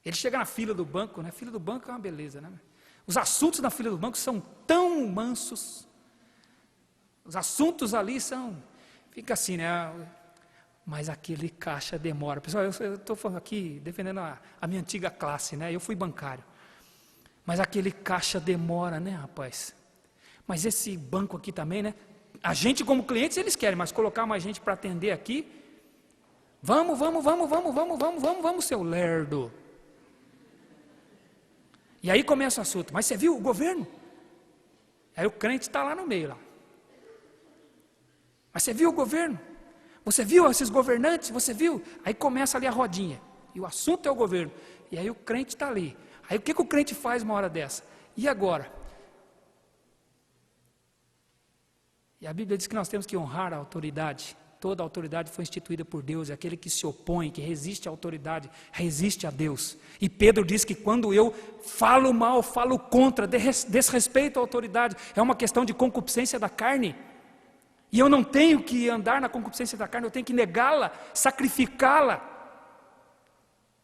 Ele chega na fila do banco, né, fila do banco é uma beleza, né? Os assuntos na fila do banco são tão mansos, os assuntos ali fica assim, né? Mas aquele caixa demora. Pessoal, eu estou falando aqui, defendendo a minha antiga classe, né? Eu fui bancário. Mas aquele caixa demora, né, rapaz? Mas esse banco aqui também, né? A gente como clientes eles querem, mas colocar mais gente para atender aqui. Vamos, seu lerdo. E aí começa o assunto. Mas você viu o governo? Aí o crente está lá no meio, lá. Mas você viu o governo? Você viu esses governantes? Você viu? Aí começa ali a rodinha. E o assunto é o governo. E aí o crente está ali. Aí o que o crente faz uma hora dessa? E agora? E a Bíblia diz que nós temos que honrar a autoridade. Toda a autoridade foi instituída por Deus. E aquele que se opõe, que resiste à autoridade, resiste a Deus. E Pedro diz que quando eu falo mal, falo contra, desrespeito à autoridade, é uma questão de concupiscência da carne. E eu não tenho que andar na concupiscência da carne, eu tenho que negá-la, sacrificá-la.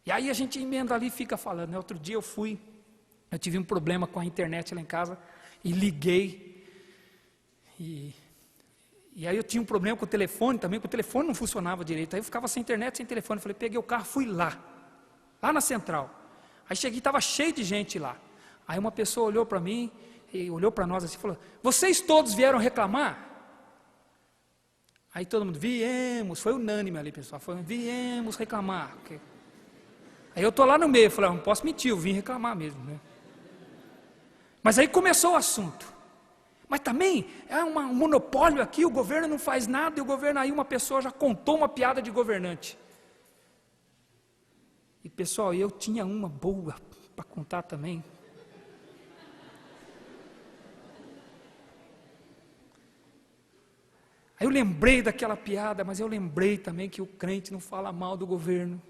E aí a gente emenda ali e fica falando, né? Outro dia eu tive um problema com a internet lá em casa, e liguei, e aí eu tinha um problema com o telefone também, porque o telefone não funcionava direito, aí eu ficava sem internet, sem telefone, falei, peguei o carro, fui lá na central, aí cheguei, estava cheio de gente lá, aí uma pessoa olhou para mim, e olhou para nós assim e falou, vocês todos vieram reclamar? Aí todo mundo, viemos, foi unânime ali, pessoal, viemos reclamar. Aí eu estou lá no meio, falei, não posso mentir, eu vim reclamar mesmo, né? Mas aí começou o assunto. Mas também é um monopólio aqui, o governo não faz nada, e o governo aí, uma pessoa já contou uma piada de governante. E pessoal, eu tinha uma boa para contar também. Aí eu lembrei daquela piada, mas eu lembrei também que o crente não fala mal do governo,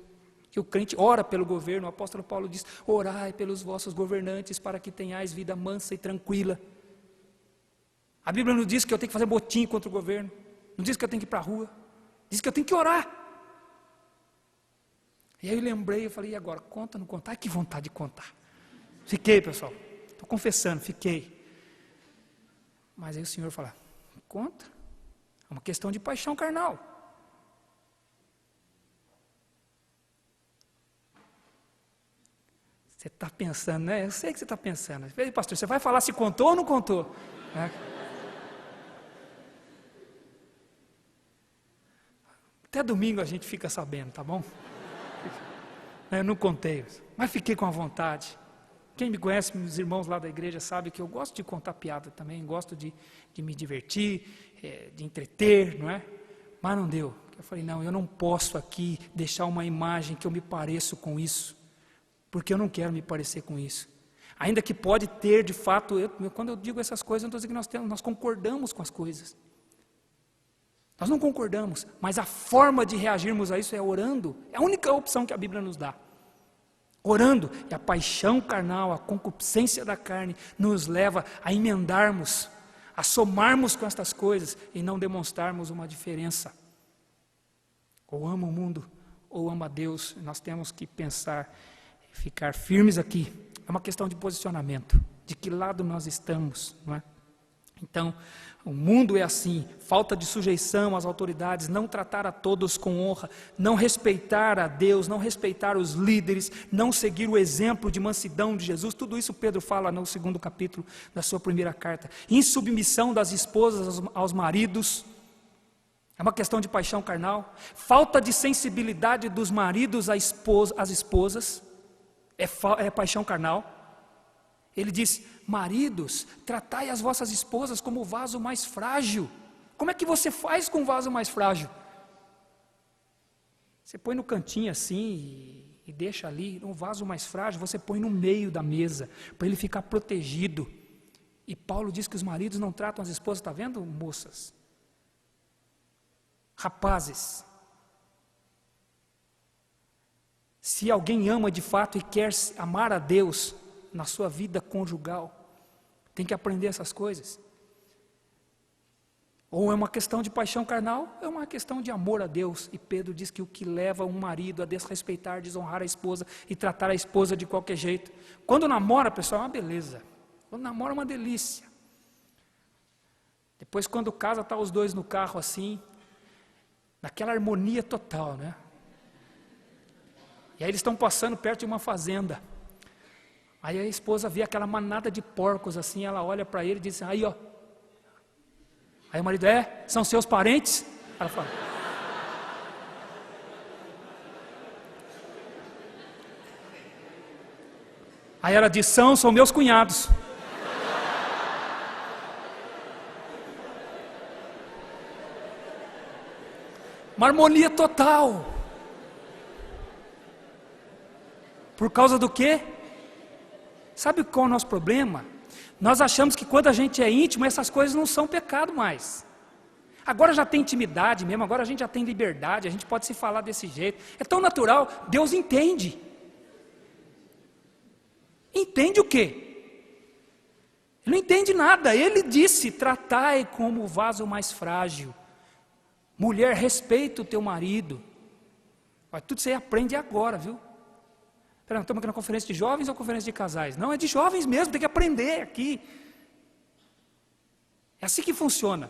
que o crente ora pelo governo. O apóstolo Paulo diz, orai pelos vossos governantes para que tenhais vida mansa e tranquila. A Bíblia não diz que eu tenho que fazer motim contra o governo, não diz que eu tenho que ir para a rua, diz que eu tenho que orar. E aí eu lembrei, eu falei, e agora, conta ou não contar? Ai, que vontade de contar. Fiquei, pessoal, estou confessando, fiquei. Mas aí o Senhor fala, conta, é uma questão de paixão carnal. Você está pensando, né? Eu sei que você está pensando. Ei, pastor, você vai falar se contou ou não contou? Até domingo a gente fica sabendo, tá bom? Eu não contei, mas fiquei com a vontade. Quem me conhece, meus irmãos lá da igreja, sabe que eu gosto de contar piada também, gosto de me divertir, de entreter, não é? Mas não deu. Eu falei, não, eu não posso aqui deixar uma imagem que eu me pareço com isso, porque eu não quero me parecer com isso. Ainda que pode ter, de fato, quando eu digo essas coisas, eu não estou dizendo que nós concordamos com as coisas. Nós não concordamos, mas a forma de reagirmos a isso é orando. É a única opção que a Bíblia nos dá. Orando, e a paixão carnal, a concupiscência da carne, nos leva a emendarmos, a somarmos com estas coisas e não demonstrarmos uma diferença. Ou ama o mundo, ou ama a Deus. Nós temos que pensar, ficar firmes aqui. É uma questão de posicionamento, de que lado nós estamos, não é? Então, o mundo é assim, falta de sujeição às autoridades, não tratar a todos com honra, não respeitar a Deus, não respeitar os líderes, não seguir o exemplo de mansidão de Jesus. Tudo isso Pedro fala no 2º capítulo da sua primeira carta. Insubmissão das esposas aos maridos, é uma questão de paixão carnal. Falta de sensibilidade dos maridos às esposas, é paixão carnal. Ele diz, maridos, tratai as vossas esposas como o vaso mais frágil. Como é que você faz com o vaso mais frágil? Você põe no cantinho assim e deixa ali, um vaso mais frágil, você põe no meio da mesa, para ele ficar protegido. E Paulo diz que os maridos não tratam as esposas, está vendo, moças? Rapazes. Se alguém ama de fato e quer amar a Deus na sua vida conjugal, tem que aprender essas coisas. Ou é uma questão de paixão carnal, é uma questão de amor a Deus. E Pedro diz que o que leva um marido a desrespeitar, desonrar a esposa e tratar a esposa de qualquer jeito. Quando namora, pessoal, é uma beleza. Quando namora é uma delícia. Depois quando casa, está os dois no carro assim, naquela harmonia total, né? E aí eles estão passando perto de uma fazenda. Aí a esposa vê aquela manada de porcos assim, ela olha para ele e diz, aí ó. Aí o marido, são seus parentes? Ela fala. Aí ela diz, são meus cunhados. Uma harmonia total. Por causa do quê? Sabe qual é o nosso problema? Nós achamos que quando a gente é íntimo, essas coisas não são pecado mais. Agora já tem intimidade mesmo, agora a gente já tem liberdade, a gente pode se falar desse jeito. É tão natural, Deus entende. Entende o quê? Ele não entende nada. Ele disse, tratai como o vaso mais frágil. Mulher, respeita o teu marido. Mas tudo isso aí aprende agora, viu? Estamos aqui na conferência de jovens ou conferência de casais? Não, é de jovens mesmo, tem que aprender aqui. É assim que funciona.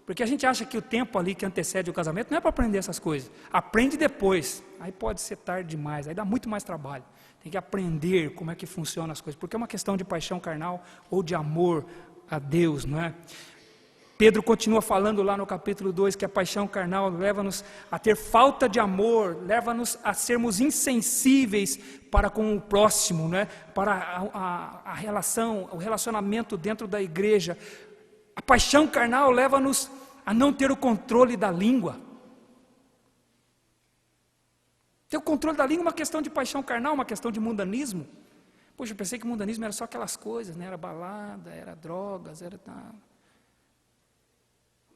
Porque a gente acha que o tempo ali que antecede o casamento não é para aprender essas coisas. Aprende depois. Aí pode ser tarde demais, aí dá muito mais trabalho. Tem que aprender como é que funcionam as coisas. Porque é uma questão de paixão carnal ou de amor a Deus, não é? Pedro continua falando lá no capítulo 2 que a paixão carnal leva-nos a ter falta de amor, leva-nos a sermos insensíveis para com o próximo, né? Para a relação, o relacionamento dentro da igreja. A paixão carnal leva-nos a não ter o controle da língua. Ter o controle da língua é uma questão de paixão carnal, uma questão de mundanismo. Poxa, eu pensei que mundanismo era só aquelas coisas, né? Era balada, era drogas, era...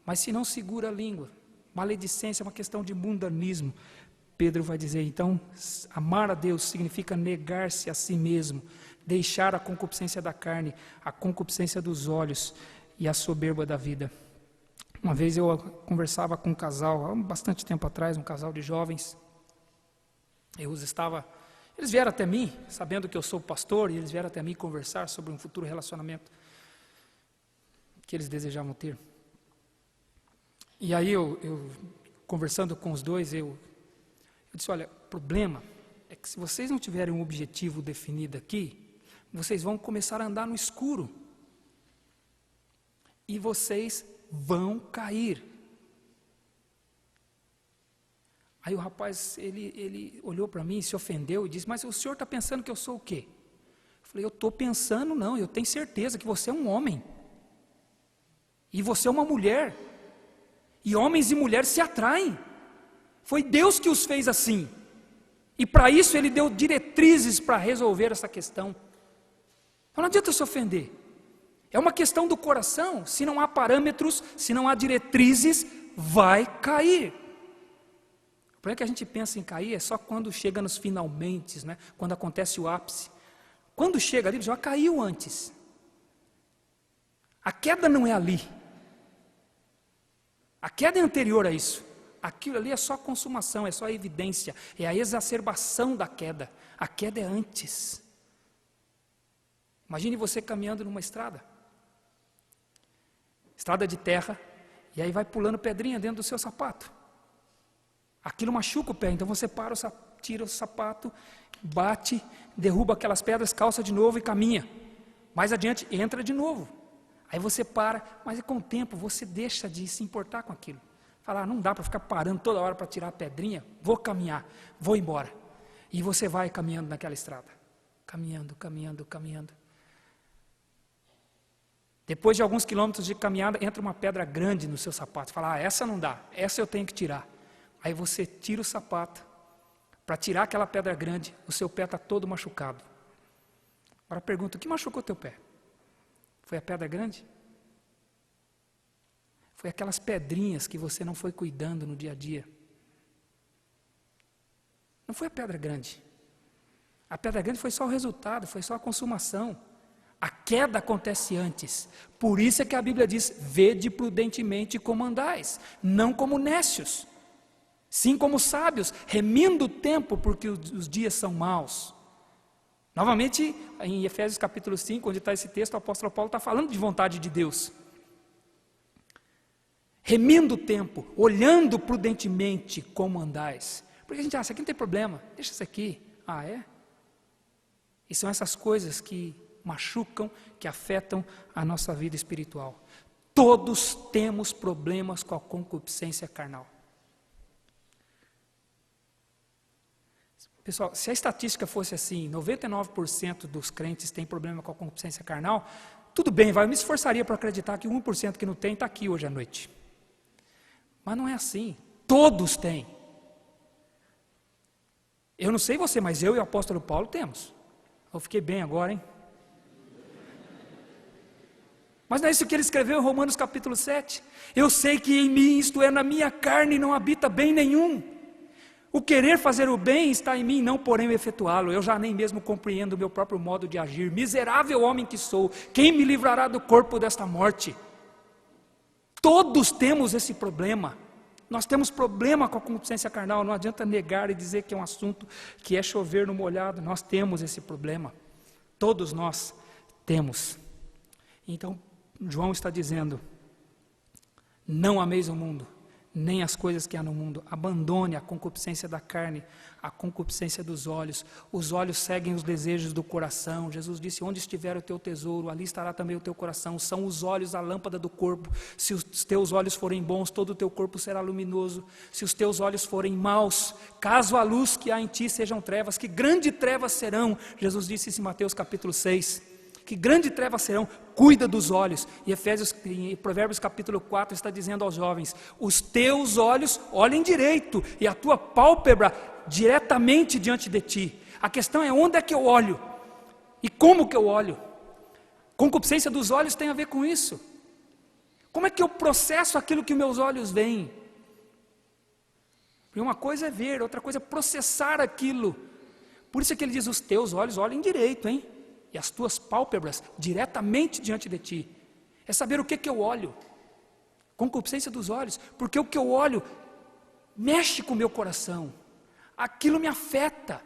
Mas se não segura a língua, maledicência é uma questão de mundanismo. Pedro vai dizer, então, amar a Deus significa negar-se a si mesmo, deixar a concupiscência da carne, a concupiscência dos olhos e a soberba da vida. Uma vez eu conversava com um casal, há bastante tempo atrás, um casal de jovens. Eles vieram até mim, sabendo que eu sou pastor, e eles vieram até mim conversar sobre um futuro relacionamento que eles desejavam ter. E aí eu conversando com os dois, eu disse, olha, o problema é que se vocês não tiverem um objetivo definido aqui, vocês vão começar a andar no escuro. E vocês vão cair. Aí o rapaz, ele olhou para mim, se ofendeu e disse, mas o senhor está pensando que eu sou o quê? Eu falei, eu estou pensando não, eu tenho certeza que você é um homem. E você é uma mulher. E homens e mulheres se atraem. Foi Deus que os fez assim. E para isso Ele deu diretrizes para resolver essa questão. Então não adianta se ofender. É uma questão do coração. Se não há parâmetros, se não há diretrizes, vai cair. O problema é que a gente pensa em cair é só quando chega nos finalmente, né? Quando acontece o ápice. Quando chega ali, já caiu antes. A queda não é ali. A queda é anterior a isso. Aquilo ali é só consumação, é só evidência, é a exacerbação da queda. A queda é antes. Imagine você caminhando numa estrada de terra, e aí vai pulando pedrinha dentro do seu sapato. Aquilo machuca o pé, então você para, tira o sapato, bate, derruba aquelas pedras, calça de novo e caminha. Mais adiante, entra de novo. Aí você para, mas com o tempo você deixa de se importar com aquilo. Fala, não dá para ficar parando toda hora para tirar a pedrinha, vou caminhar, vou embora. E você vai caminhando naquela estrada. Caminhando, caminhando, caminhando. Depois de alguns quilômetros de caminhada, entra uma pedra grande no seu sapato. Fala, essa não dá, essa eu tenho que tirar. Aí você tira o sapato, para tirar aquela pedra grande, o seu pé está todo machucado. Agora pergunta, o que machucou teu pé? Foi a pedra grande? Foi aquelas pedrinhas que você não foi cuidando no dia a dia. Não foi a pedra grande. A pedra grande foi só o resultado, foi só a consumação. A queda acontece antes. Por isso é que a Bíblia diz, vede prudentemente como andais, não como nécios, sim como sábios, remindo o tempo, porque os dias são maus. Novamente, em Efésios capítulo 5, onde está esse texto, o apóstolo Paulo está falando de vontade de Deus. Remindo o tempo, olhando prudentemente como andais. Porque a gente acha, isso aqui não tem problema, deixa isso aqui. Ah, é? E são essas coisas que machucam, que afetam a nossa vida espiritual. Todos temos problemas com a concupiscência carnal. Pessoal, se a estatística fosse assim, 99% dos crentes têm problema com a concupiscência carnal, tudo bem, eu me esforçaria para acreditar que 1% que não tem está aqui hoje à noite. Mas não é assim, todos têm. Eu não sei você, mas eu e o apóstolo Paulo temos. Eu fiquei bem agora, hein? Mas não é isso que ele escreveu em Romanos capítulo 7. Eu sei que em mim, isto é, na minha carne, não habita bem nenhum. O querer fazer o bem está em mim, não porém o efetuá-lo. Eu já nem mesmo compreendo o meu próprio modo de agir. Miserável homem que sou, quem me livrará do corpo desta morte? Todos temos esse problema. Nós temos problema com a concupiscência carnal. Não adianta negar e dizer que é um assunto que é chover no molhado. Nós temos esse problema. Todos nós temos. Então, João está dizendo, não ameis o mundo, nem as coisas que há no mundo. Abandone a concupiscência da carne, a concupiscência dos olhos. Os olhos seguem os desejos do coração. Jesus disse, onde estiver o teu tesouro, ali estará também o teu coração. São os olhos a lâmpada do corpo. Se os teus olhos forem bons, todo o teu corpo será luminoso. Se os teus olhos forem maus, caso a luz que há em ti sejam trevas, que grandes trevas serão. Jesus disse isso em Mateus capítulo 6. Que grande trevas serão, cuida dos olhos. E Provérbios capítulo 4 está dizendo aos jovens, os teus olhos olhem direito, e a tua pálpebra diretamente diante de ti. A questão é onde é que eu olho, e como que eu olho. Concupiscência dos olhos tem a ver com isso. Como é que eu processo aquilo que meus olhos veem? Porque uma coisa é ver, outra coisa é processar aquilo. Por isso é que ele diz, os teus olhos olhem direito, hein? E as tuas pálpebras diretamente diante de ti. É saber o que eu olho. Concupiscência dos olhos. Porque o que eu olho mexe com o meu coração. Aquilo me afeta.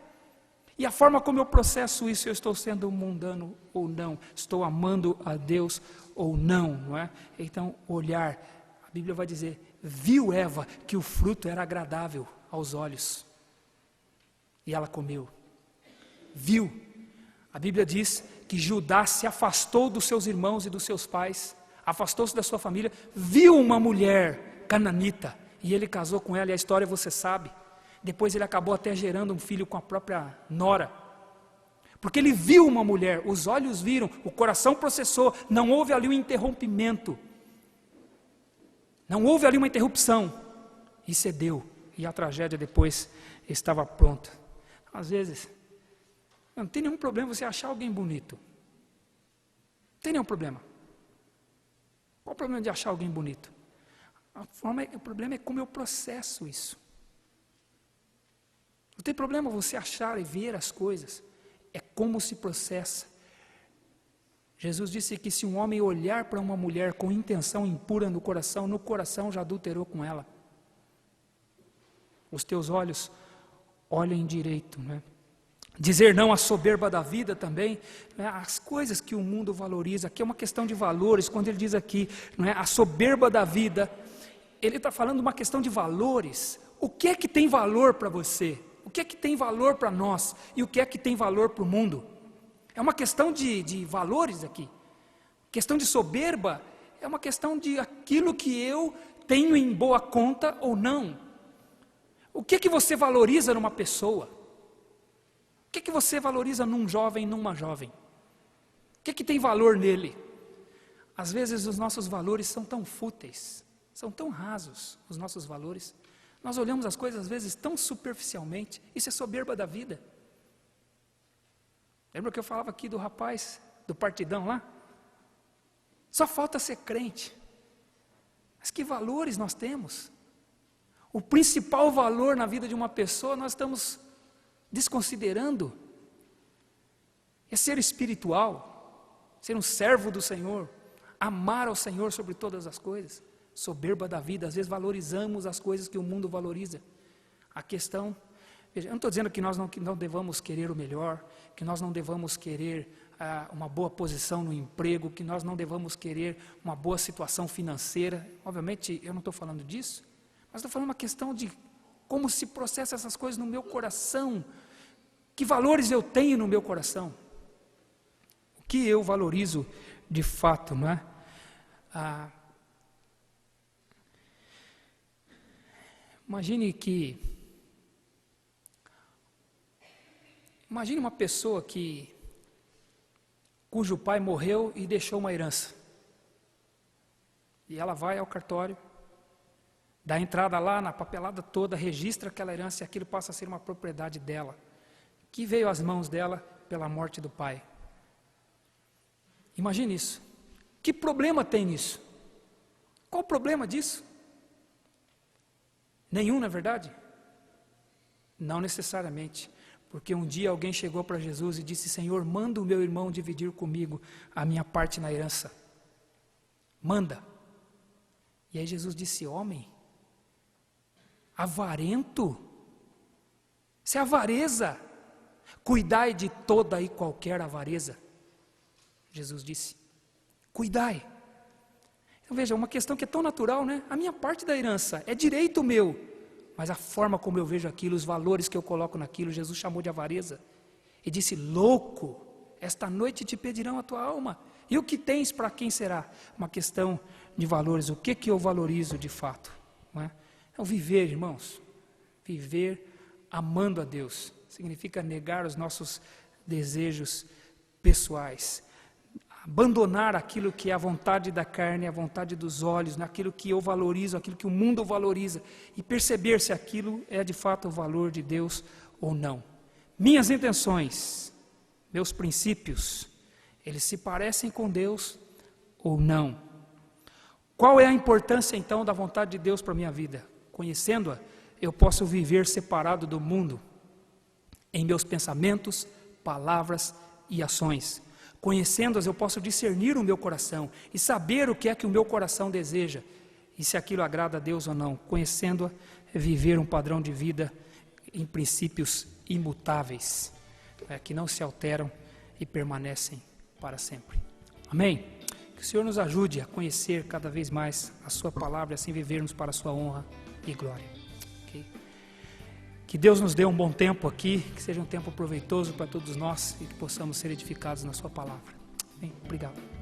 E a forma como eu processo isso, eu estou sendo mundano ou não. Estou amando a Deus ou não, não é? Então, olhar. A Bíblia vai dizer, viu Eva que o fruto era agradável aos olhos. E ela comeu. Viu. A Bíblia diz que Judá se afastou dos seus irmãos e dos seus pais, afastou-se da sua família, viu uma mulher cananita, e ele casou com ela, e a história você sabe. Depois ele acabou até gerando um filho com a própria nora, porque ele viu uma mulher, os olhos viram, o coração processou, não houve ali um interrompimento, não houve ali uma interrupção, e cedeu, e a tragédia depois estava pronta. Às vezes, não tem nenhum problema você achar alguém bonito. Não tem nenhum problema. Qual o problema de achar alguém bonito? O problema é como eu processo isso. Não tem problema você achar e ver as coisas. É como se processa. Jesus disse que se um homem olhar para uma mulher com intenção impura no coração já adulterou com ela. Os teus olhos olhem direito, não é? Dizer não à soberba da vida também, né? As coisas que o mundo valoriza, que é uma questão de valores, quando ele diz aqui, não é? A soberba da vida, ele está falando uma questão de valores. O que é que tem valor para você? O que é que tem valor para nós? E o que é que tem valor para o mundo? É uma questão de valores aqui. Questão de soberba é uma questão de aquilo que eu tenho em boa conta ou não. O que é que você valoriza numa pessoa? O que você valoriza num jovem, numa jovem? O que tem valor nele? Às vezes os nossos valores são tão fúteis, são tão rasos os nossos valores. Nós olhamos as coisas às vezes tão superficialmente. Isso é soberba da vida. Lembra que eu falava aqui do rapaz, do partidão lá? Só falta ser crente. Mas que valores nós temos? O principal valor na vida de uma pessoa nós estamos desconsiderando. É ser espiritual, ser um servo do Senhor, amar ao Senhor sobre todas as coisas. Soberba da vida, às vezes valorizamos as coisas que o mundo valoriza. A questão, veja, eu não estou dizendo que nós não devamos querer o melhor, que nós não devamos querer uma boa posição no emprego, que nós não devamos querer uma boa situação financeira. Obviamente eu não estou falando disso, mas estou falando uma questão de como se processa essas coisas no meu coração. Que valores eu tenho no meu coração? O que eu valorizo de fato, não é? Imagine uma pessoa cujo pai morreu e deixou uma herança. E ela vai ao cartório, dá entrada lá na papelada toda, registra aquela herança e aquilo passa a ser uma propriedade dela, que veio às mãos dela pela morte do pai. Imagine isso. Que problema tem nisso? Qual o problema disso? Nenhum, na verdade? Não necessariamente, porque um dia alguém chegou para Jesus e disse: Senhor, manda o meu irmão dividir comigo a minha parte na herança. Manda. E aí Jesus disse: homem, avarento, isso é avareza, cuidai de toda e qualquer avareza. Jesus disse: cuidai. Então veja, uma questão que é tão natural, né? A minha parte da herança é direito meu, mas a forma como eu vejo aquilo, os valores que eu coloco naquilo, Jesus chamou de avareza. E disse, louco, esta noite te pedirão a tua alma. E o que tens para quem será? Uma questão de valores, o que eu valorizo de fato? Não é? É o viver, irmãos. Viver amando a Deus. Significa negar os nossos desejos pessoais. Abandonar aquilo que é a vontade da carne, a vontade dos olhos, naquilo que eu valorizo, aquilo que o mundo valoriza. E perceber se aquilo é de fato o valor de Deus ou não. Minhas intenções, meus princípios, eles se parecem com Deus ou não? Qual é a importância então da vontade de Deus para a minha vida? Conhecendo-a, eu posso viver separado do mundo, em meus pensamentos, palavras e ações. Conhecendo-as, eu posso discernir o meu coração e saber o que é que o meu coração deseja e se aquilo agrada a Deus ou não. Conhecendo-a, é viver um padrão de vida em princípios imutáveis, que não se alteram e permanecem para sempre. Amém? Que o Senhor nos ajude a conhecer cada vez mais a sua palavra e assim vivermos para a sua honra e glória. Okay? Que Deus nos dê um bom tempo aqui, que seja um tempo proveitoso para todos nós e que possamos ser edificados na sua palavra. Amém? Obrigado.